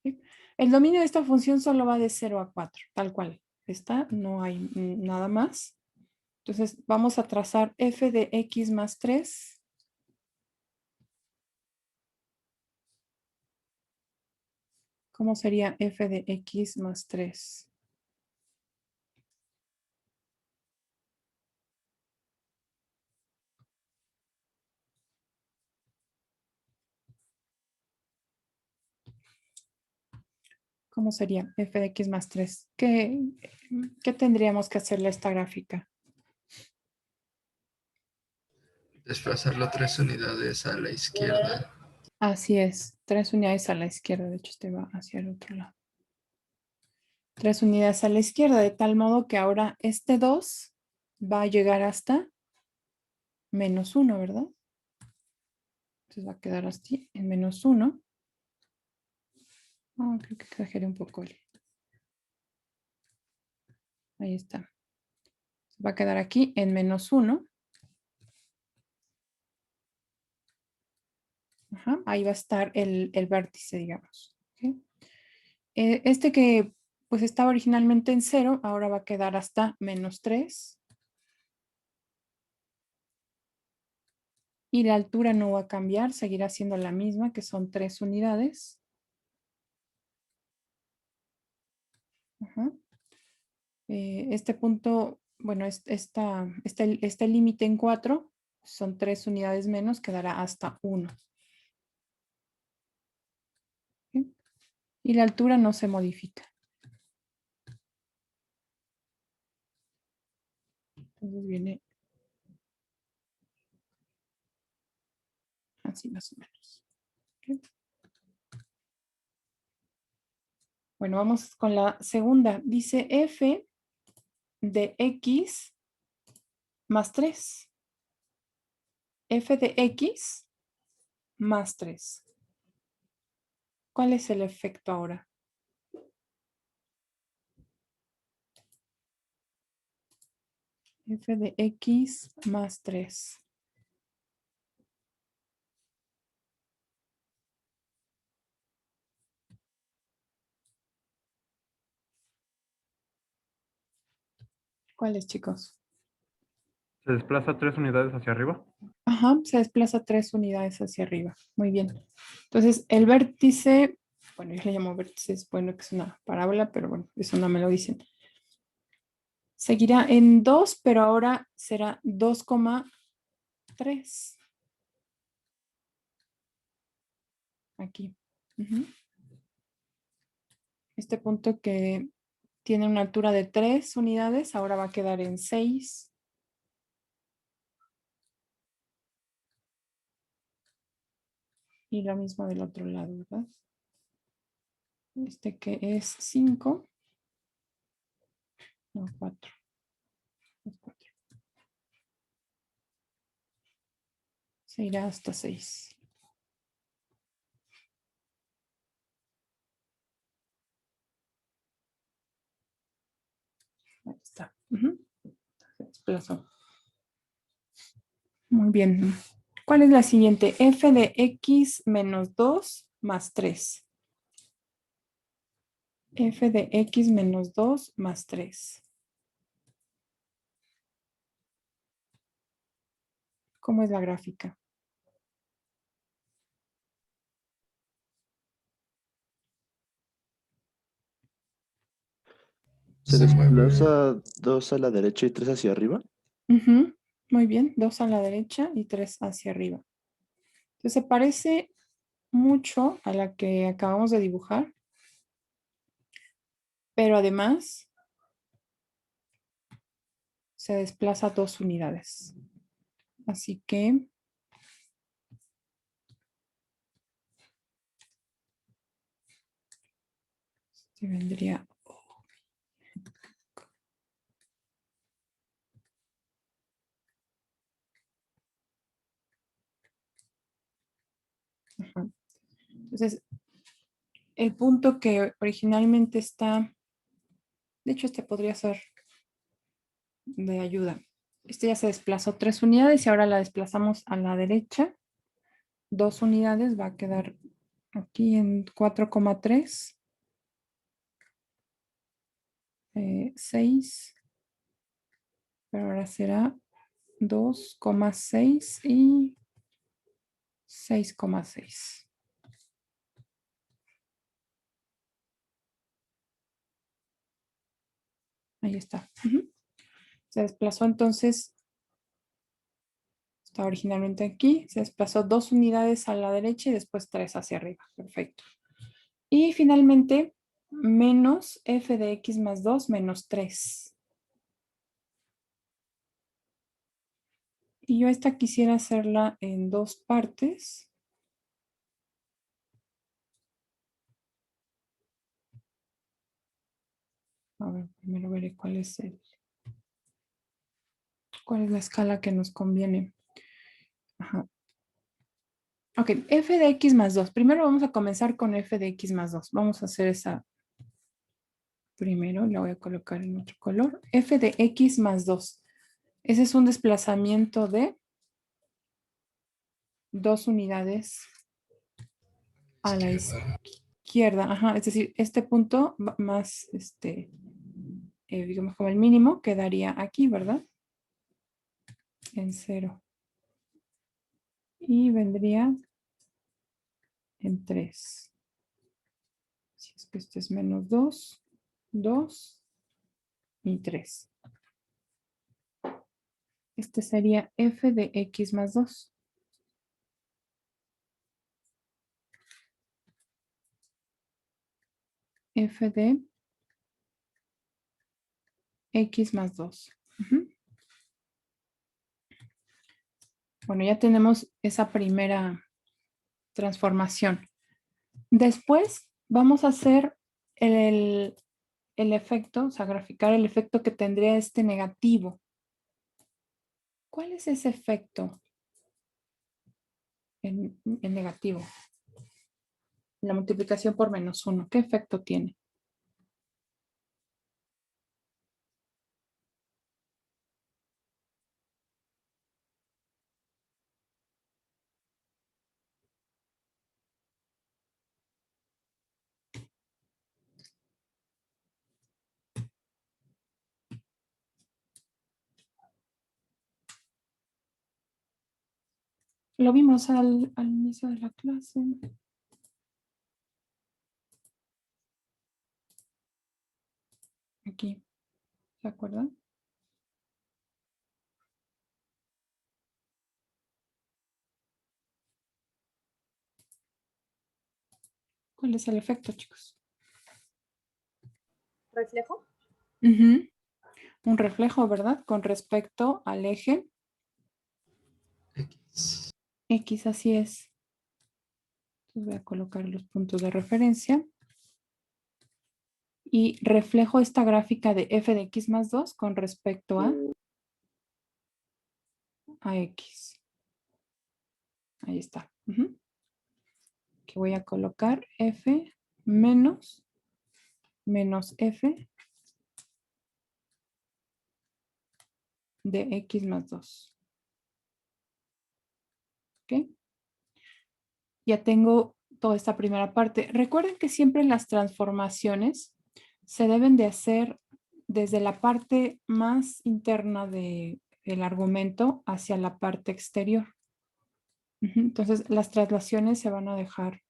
¿Sí? El dominio de esta función solo va de 0 a 4, tal cual. Está, no hay nada más. Entonces vamos a trazar f de x más 3. ¿Cómo sería f de x más 3? ¿Cómo sería f de x más 3? ¿Qué tendríamos que hacerle a esta gráfica? Desplazarlo 3 unidades a la izquierda. Así es, 3 unidades a la izquierda. De hecho, este va hacia el otro lado. 3 unidades a la izquierda, de tal modo que ahora este 2 va a llegar hasta menos 1, ¿verdad? Entonces va a quedar así, en menos 1. Oh, creo que exageré un poco. Ahí está. Va a quedar aquí en menos 1. Ajá, ahí va a estar el vértice, digamos. ¿Okay? Este que pues estaba originalmente en 0, ahora va a quedar hasta menos 3. Y la altura no va a cambiar, seguirá siendo la misma, que son 3 unidades. Ajá. Este punto, bueno, este límite en 4, son 3 unidades menos, quedará hasta 1. ¿Sí? Y la altura no se modifica. Entonces viene así más o menos. ¿Sí? Bueno, vamos con la segunda. Dice f de x más 3. F de x más 3. ¿Cuál es el efecto ahora? f de x más 3. ¿Cuáles, chicos? ¿Se desplaza 3 unidades hacia arriba? Ajá, se desplaza 3 unidades hacia arriba. Muy bien. Entonces, el vértice, bueno, yo le llamo vértice, es bueno que es una parábola, pero bueno, eso no me lo dicen. Seguirá en 2, pero ahora será 2,3. Aquí. Ujú. Este punto que tiene una altura de 3 unidades, ahora va a quedar en 6. Y lo mismo del otro lado, ¿verdad? Este que es 5. No, 4. Se irá hasta 6. Ahí está. Ujú. Se desplazó. Muy bien. ¿Cuál es la siguiente? F de x menos 2 más 3. F de x menos 2 más 3. ¿Cómo es la gráfica? ¿Se desplaza 2 a la derecha y 3 hacia arriba? Ujú. Muy bien. 2 a la derecha y 3 hacia arriba. Entonces se parece mucho a la que acabamos de dibujar. Pero además se desplaza 2 unidades. Así que se vendría. Ajá. Entonces, el punto que originalmente está, de hecho este podría ser de ayuda. Este ya se desplazó 3 unidades y ahora la desplazamos a la derecha. 2 unidades va a quedar aquí en 4,3. 6. Pero ahora será 2,6 y 6,6. Ahí está. Ujú. Se desplazó entonces, está originalmente aquí, se desplazó 2 unidades a la derecha y después 3 hacia arriba. Perfecto. Y finalmente, menos f de x más 2 menos 3. Y yo esta quisiera hacerla en 2 partes. A ver, primero veré cuál es la escala que nos conviene. Ajá. Ok, f de x más 2. Primero vamos a comenzar con f de x más 2. Vamos a hacer esa primero. La voy a colocar en otro color. F de x más 2. Ese es un desplazamiento de 2 unidades a la izquierda. Ajá, es decir, este punto más, digamos como el mínimo, quedaría aquí, ¿verdad? En 0. Y vendría en 3. Si es que este es menos 2, 2 y 3. Este sería f de x más 2. F de x más 2. Bueno, ya tenemos esa primera transformación. Después vamos a hacer el efecto, o sea, graficar el efecto que tendría este negativo. ¿Cuál es ese efecto en negativo? La multiplicación por menos 1. ¿Qué efecto tiene? Lo vimos al inicio de la clase. Aquí, ¿se acuerdan? ¿Cuál es el efecto, chicos? ¿Reflejo? Ujú. Un reflejo, ¿verdad? Con respecto al eje X, así es. Entonces voy a colocar los puntos de referencia. Y reflejo esta gráfica de f de x más 2 con respecto a x. Ahí está. Ujú. Que voy a colocar f menos f de x más 2. ¿Ok? Ya tengo toda esta primera parte. Recuerden que siempre las transformaciones se deben de hacer desde la parte más interna del argumento hacia la parte exterior. Ujú. Entonces, las traslaciones se van a dejar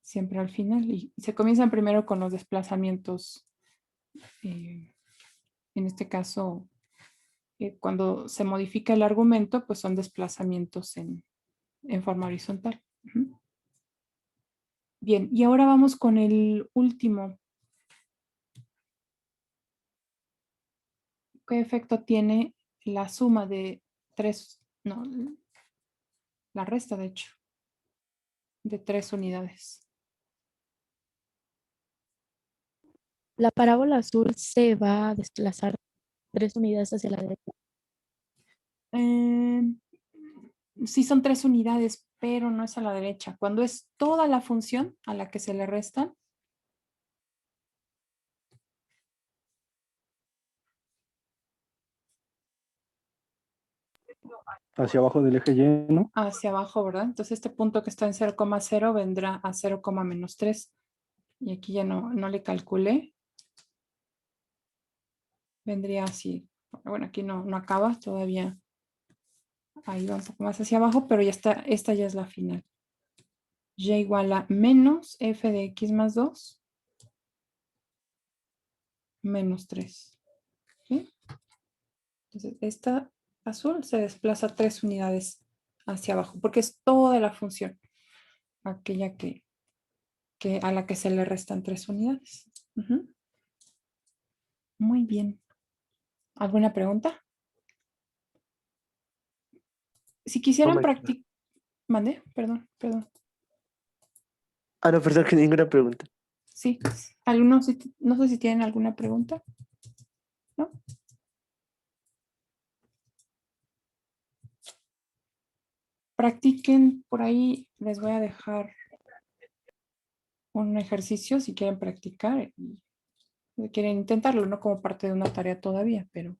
siempre al final y se comienzan primero con los desplazamientos. En este caso, cuando se modifica el argumento, pues son desplazamientos en forma horizontal. Ujú. Bien, y ahora vamos con el último. ¿Qué efecto tiene la suma de la resta de hecho, de 3 unidades? La parábola azul se va a desplazar 3 unidades hacia la derecha. Sí son 3 unidades, pero no es a la derecha. Cuando es toda la función a la que se le restan, Hacia abajo del eje Y, ¿no? hacia abajo, ¿verdad? Entonces este punto que está en 0,0 vendrá a 0,-3. Y aquí ya no le calculé. Vendría así. Bueno, aquí no acaba todavía. Ahí va un poco más hacia abajo, pero ya está, esta ya es la final. Y igual a menos f de x más 2 menos 3. ¿Sí? Entonces, esta azul se desplaza 3 unidades hacia abajo, porque es toda la función, aquella a la que se le restan 3 unidades. Ujú. Muy bien. ¿Alguna pregunta? Si quisieran practicar... ¿Mande? Perdón. No, perdón, que ninguna pregunta. Sí. ¿Algunos? No sé si tienen alguna pregunta. ¿No? Practiquen por ahí. Les voy a dejar un ejercicio si quieren practicar y quieren intentarlo, no como parte de una tarea todavía, pero...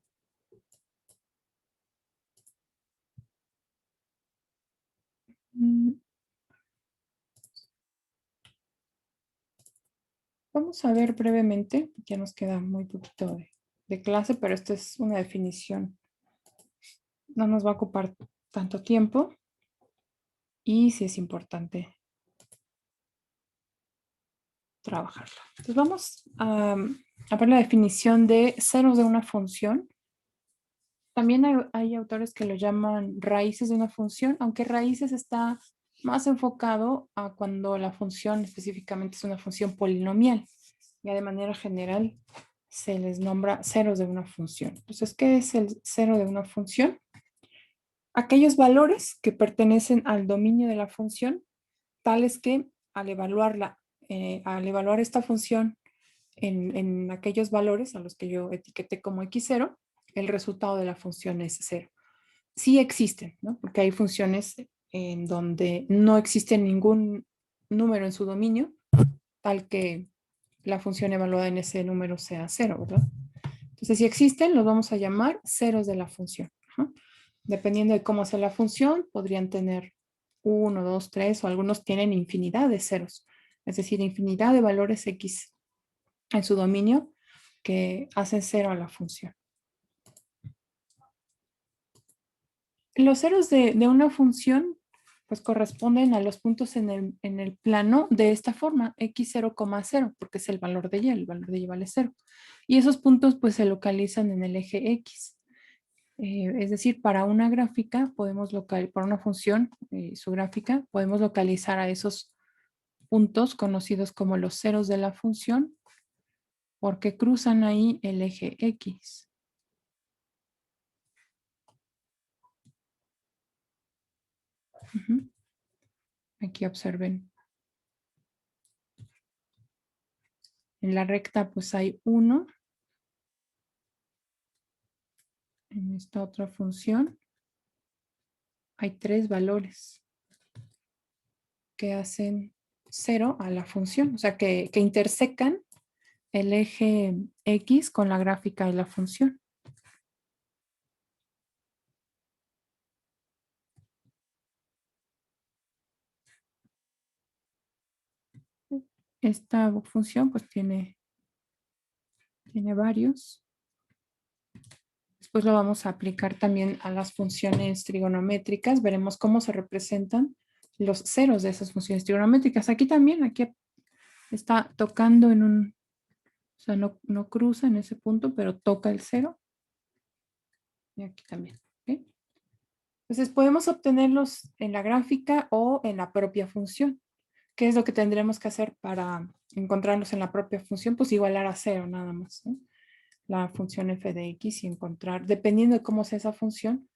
Vamos a ver brevemente, ya nos queda muy poquito de clase, pero esta es una definición. No nos va a ocupar tanto tiempo y sí es importante trabajarla. Entonces vamos a ver la definición de ceros de una función. También hay autores que lo llaman raíces de una función, aunque raíces está más enfocado a cuando la función específicamente es una función polinomial. Ya de manera general se les nombra ceros de una función. Entonces, ¿qué es el cero de una función? Aquellos valores que pertenecen al dominio de la función, tales que al evaluar esta función en aquellos valores a los que yo etiqueté como x0, el resultado de la función es 0. Sí existen, ¿no? Porque hay funciones en donde no existe ningún número en su dominio, tal que la función evaluada en ese número sea 0, ¿verdad? Entonces, si existen, los vamos a llamar ceros de la función. Ajá. Dependiendo de cómo sea la función, podrían tener 1, 2, 3 o algunos tienen infinidad de ceros. Es decir, infinidad de valores x en su dominio que hacen 0 a la función. Los ceros de una función pues corresponden a los puntos en el plano de esta forma, x 0,0, porque es el valor de y vale 0. Y esos puntos pues se localizan en el eje x. Es decir, para una gráfica podemos para una función, su gráfica, podemos localizar a esos puntos conocidos como los ceros de la función, porque cruzan ahí el eje x. Aquí observen. En la recta pues hay 1. En esta otra función hay 3 valores que hacen 0 a la función. O sea, que intersecan el eje X con la gráfica de la función. Esta función pues tiene varios. Después lo vamos a aplicar también a las funciones trigonométricas. Veremos cómo se representan los ceros de esas funciones trigonométricas. Aquí también, aquí está tocando en un, o sea, no cruza en ese punto, pero toca el 0. Y aquí también. ¿Okay? Entonces podemos obtenerlos en la gráfica o en la propia función. ¿Qué es lo que tendremos que hacer para encontrarlos en la propia función? Pues igualar a 0 nada más, ¿no? La función f de x y encontrar, dependiendo de cómo sea esa función,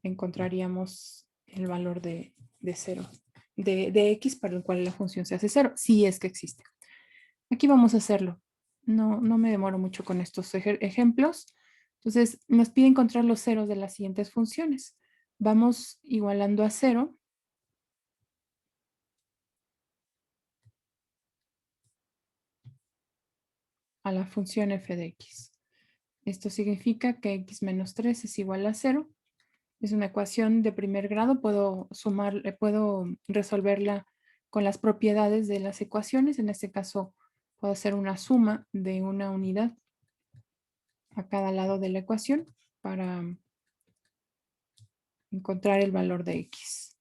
encontraríamos el valor de 0, de x para el cual la función se hace 0, si es que existe. Aquí vamos a hacerlo. No me demoro mucho con estos ejemplos. Entonces, nos pide encontrar los ceros de las siguientes funciones. Vamos igualando a 0. A la función f de x. Esto significa que x menos 3 es igual a 0. Es una ecuación de primer grado. Puedo resolverla con las propiedades de las ecuaciones. En este caso, puedo hacer una suma de una unidad a cada lado de la ecuación para encontrar el valor de x.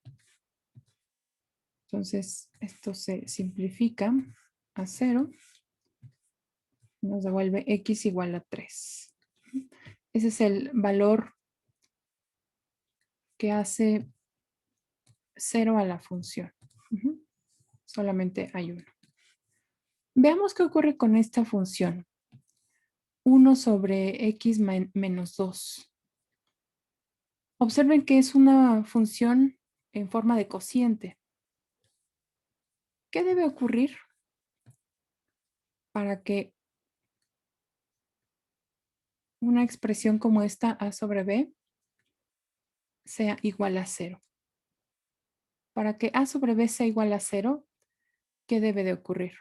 Entonces, esto se simplifica a 0. Nos devuelve x igual a 3. Ese es el valor que hace 0 a la función. Solamente hay uno. Veamos qué ocurre con esta función. 1 sobre x menos 2. Observen que es una función en forma de cociente. ¿Qué debe ocurrir para que una expresión como esta a sobre b sea igual a 0? Para que a sobre b sea igual a 0, ¿qué debe de ocurrir?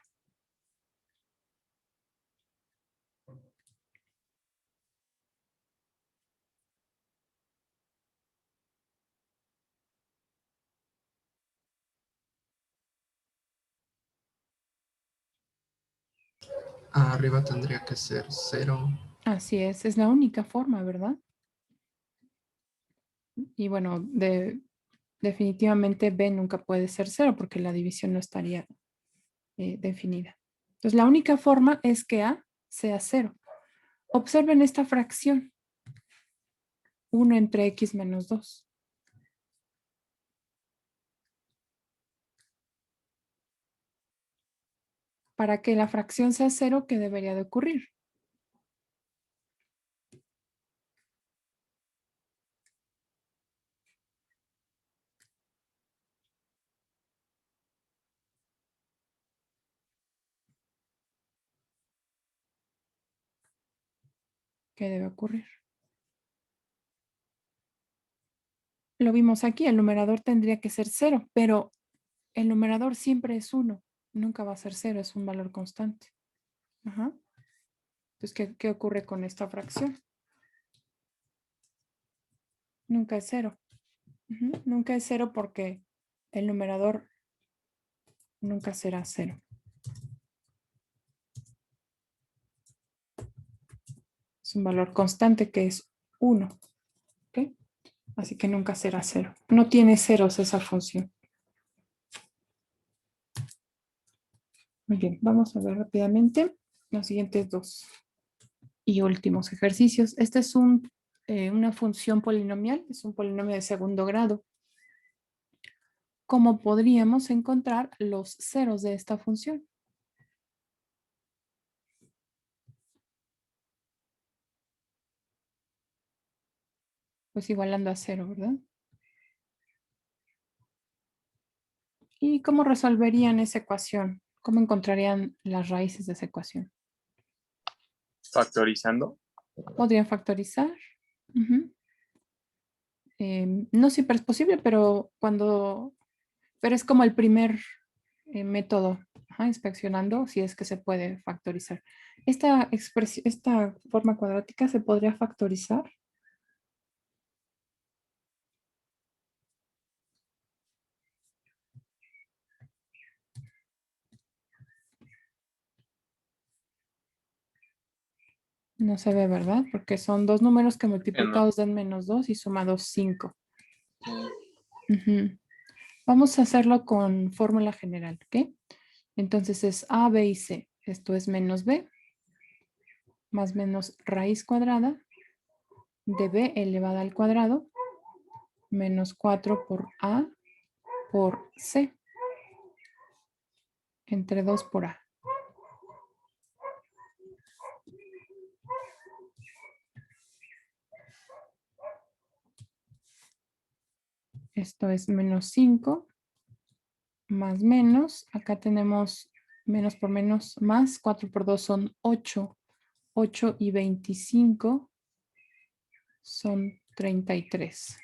Arriba tendría que ser 0. Así es la única forma, ¿verdad? Y bueno, definitivamente b nunca puede ser 0 porque la división no estaría definida. Entonces la única forma es que a sea 0. Observen esta fracción. 1 entre x menos 2. Para que la fracción sea 0, ¿qué debería de ocurrir? ¿Qué debe ocurrir? Lo vimos aquí, el numerador tendría que ser 0, pero el numerador siempre es 1. Nunca va a ser 0, es un valor constante. Ajá. Entonces, ¿qué ocurre con esta fracción? Nunca es 0. Nunca es 0 porque el numerador nunca será 0. Es un valor constante que es 1. ¿Okay? Así que nunca será 0. No tiene ceros esa función. Muy bien, vamos a ver rápidamente los siguientes dos y últimos ejercicios. Este es una función polinomial, es un polinomio de segundo grado. ¿Cómo podríamos encontrar los ceros de esta función? Pues igualando a 0, ¿verdad? ¿Y cómo resolverían esa ecuación? ¿Cómo encontrarían las raíces de esa ecuación? Factorizando. ¿Podrían factorizar? Ujú. No siempre es posible, pero pero es como el primer método, inspeccionando si es que se puede factorizar. Esta forma cuadrática se podría factorizar. No se ve, ¿verdad? Porque son dos números que multiplicados den -2 y sumados 5. Ujú. Vamos a hacerlo con fórmula general, ¿ok? Entonces es A, B y C. Esto es menos B más menos raíz cuadrada de B elevada al cuadrado menos 4 por A por C entre 2 por A. Esto es menos 5 más menos. Acá tenemos menos por menos más. 4 por 2 son 8. 8 y 25 son 33.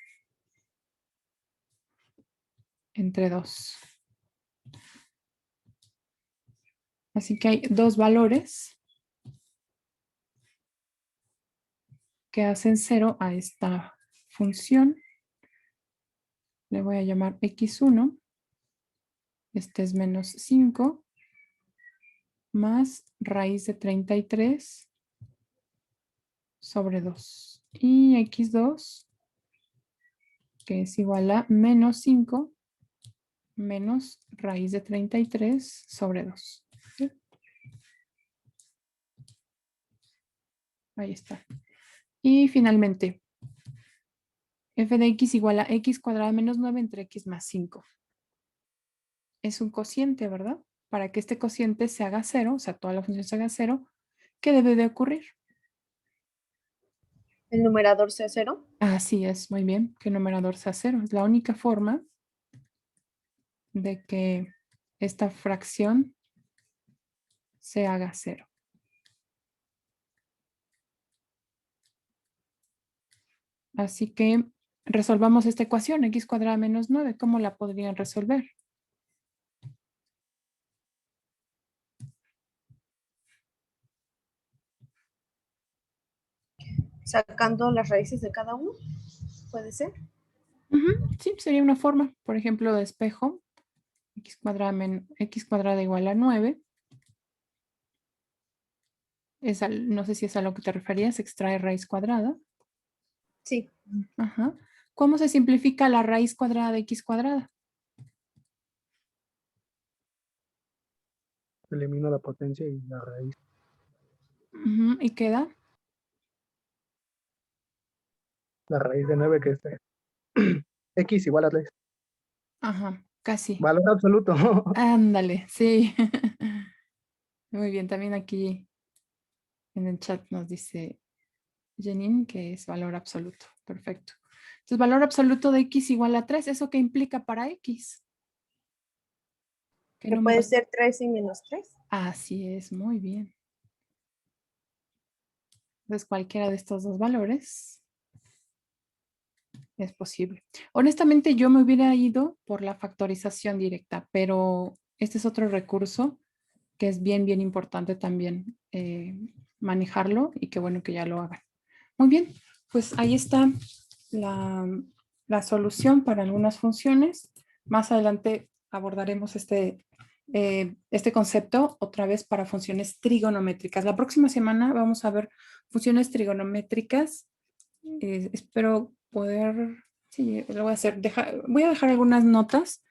Entre 2. Así que hay dos valores que hacen 0 a esta función. Le voy a llamar x1. Este es menos 5 más raíz de 33 sobre 2. Y x2, que es igual a menos 5 menos raíz de 33 sobre 2. ¿Sí? Ahí está. Y finalmente, f de x igual a x cuadrada menos 9 entre x más 5. Es un cociente, ¿verdad? Para que este cociente se haga 0, o sea, toda la función se haga 0, ¿qué debe de ocurrir? ¿El numerador sea 0? Así es, muy bien, que el numerador sea 0. Es la única forma de que esta fracción se haga 0. Así que resolvamos esta ecuación, x cuadrada menos 9. ¿Cómo la podrían resolver? Sacando las raíces de cada uno, ¿puede ser? Sí, sería una forma, por ejemplo, de espejo. X cuadrada igual a 9. No sé si es a lo que te referías, extrae raíz cuadrada. Sí. Ajá. ¿Cómo se simplifica la raíz cuadrada de x cuadrada? Elimino la potencia y la raíz. ¿Y queda? La raíz de 9 que es x igual a 3. Ajá, casi. Valor absoluto. Ándale, sí. Muy bien, también aquí en el chat nos dice Janine que es valor absoluto. Perfecto. Entonces, valor absoluto de x igual a 3. ¿Eso qué implica para x? Que puede ser 3 y menos 3. Así es, muy bien. Entonces, cualquiera de estos dos valores es posible. Honestamente, yo me hubiera ido por la factorización directa, pero este es otro recurso que es bien, bien importante también manejarlo y qué bueno que ya lo hagan. Muy bien, pues ahí está la solución para algunas funciones. Más adelante abordaremos este concepto otra vez para funciones trigonométricas. La próxima semana vamos a ver funciones trigonométricas. Espero poder, sí, lo voy a hacer. Voy a dejar algunas notas.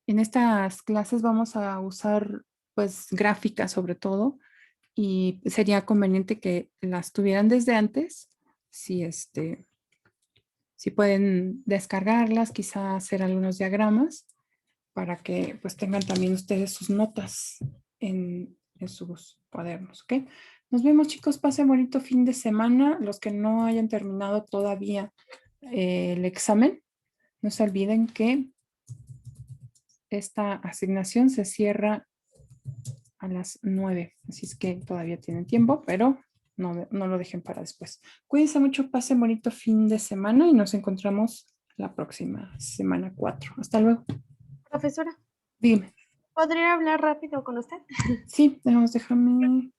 En estas clases vamos a usar pues gráficas sobre todo, y sería conveniente que las tuvieran desde antes, si pueden descargarlas, quizá hacer algunos diagramas para que pues tengan también ustedes sus notas en sus cuadernos, ¿ok? Nos vemos, chicos, pasen bonito fin de semana. Los que no hayan terminado todavía el examen, no se olviden que esta asignación se cierra a las 9, así es que todavía tienen tiempo, pero no lo dejen para después. Cuídense mucho, pasen bonito fin de semana y nos encontramos la próxima semana 4. Hasta luego. Profesora, Dime. ¿podría hablar rápido con usted? Sí, déjame